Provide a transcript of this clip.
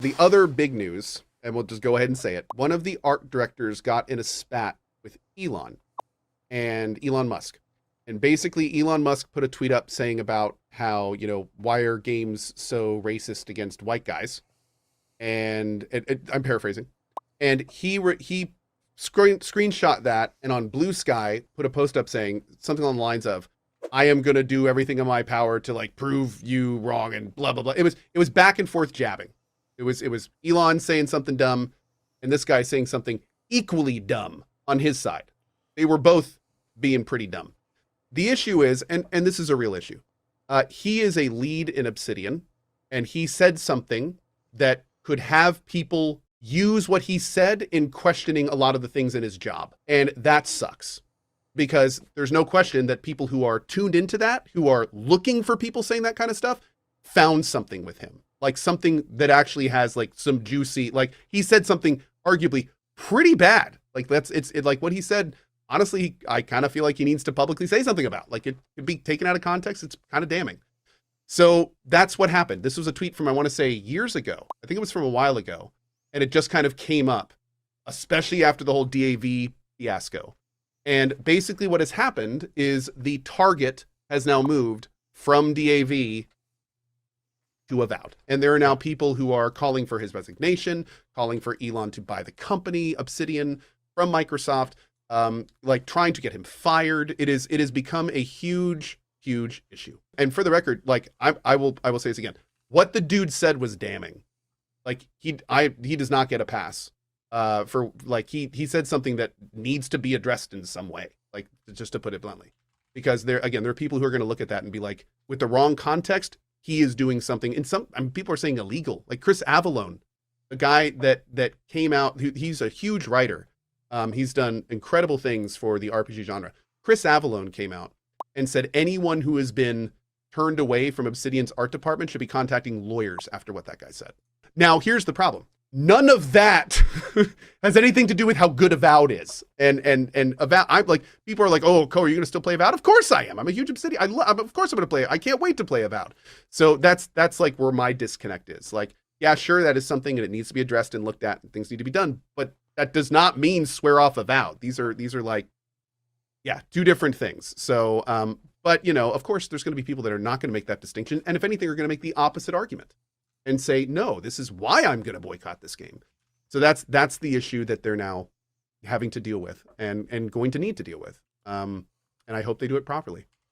The other big news, and we'll just go ahead and say it, one of the art directors got in a spat with Elon Musk. And basically, Elon Musk put a tweet up saying about how, why are games so racist against white guys? And I'm paraphrasing. And he screenshot that, and on Blue Sky put a post up saying something along the lines of, "I am gonna do everything in my power to like prove you wrong," and blah blah blah. It was back and forth jabbing. It was Elon saying something dumb, and this guy saying something equally dumb on his side. They were both being pretty dumb. The issue is, and this is a real issue, he is a lead in Obsidian, and he said something that could have people use what he said in questioning a lot of the things in his job. And that sucks, because there's no question that people who are tuned into that, who are looking for people saying that kind of stuff, found something with him. Like something that actually has like some juicy, like he said something arguably pretty bad. Like it's like what he said. Honestly, I kind of feel like he needs to publicly say something about. Like it could be taken out of context. It's kind of damning. So that's what happened. This was a tweet from, I want to say, years ago. I think it was from a while ago. And it just kind of came up, especially after the whole DAV fiasco. And basically what has happened is the target has now moved from DAV to Avowed. And there are now people who are calling for his resignation, calling for Elon to buy the company, Obsidian, from Microsoft, like trying to get him fired. It has become a huge issue. And for the record, like I will say this again. What the dude said was damning. Like he does not get a pass. For like he said something that needs to be addressed in some way. Like, just to put it bluntly. Because there are people who are going to look at that and be like, with the wrong context, he is doing something people are saying illegal. Like Chris Avellone, a guy that came out, he's a huge writer. He's done incredible things for the RPG genre. Chris Avellone came out and said anyone who has been turned away from Obsidian's art department should be contacting lawyers after what that guy said. Now, here's the problem. None of that has anything to do with how good Avowed is. And Avowed, I'm like, people are like, "Oh, Cohh, are you going to still play Avowed?" Of course I am. I'm a huge Obsidian. Of course I'm going to play it. I can't wait to play Avowed. So that's like where my disconnect is. Like, yeah, sure, that is something and it needs to be addressed and looked at and things need to be done. But that does not mean swear off Avowed. These are like, yeah, two different things. So, but of course there's going to be people that are not going to make that distinction. And if anything, are going to make the opposite argument and say, no, this is why I'm going to boycott this game. So that's the issue that they're now having to deal with and going to need to deal with. And I hope they do it properly.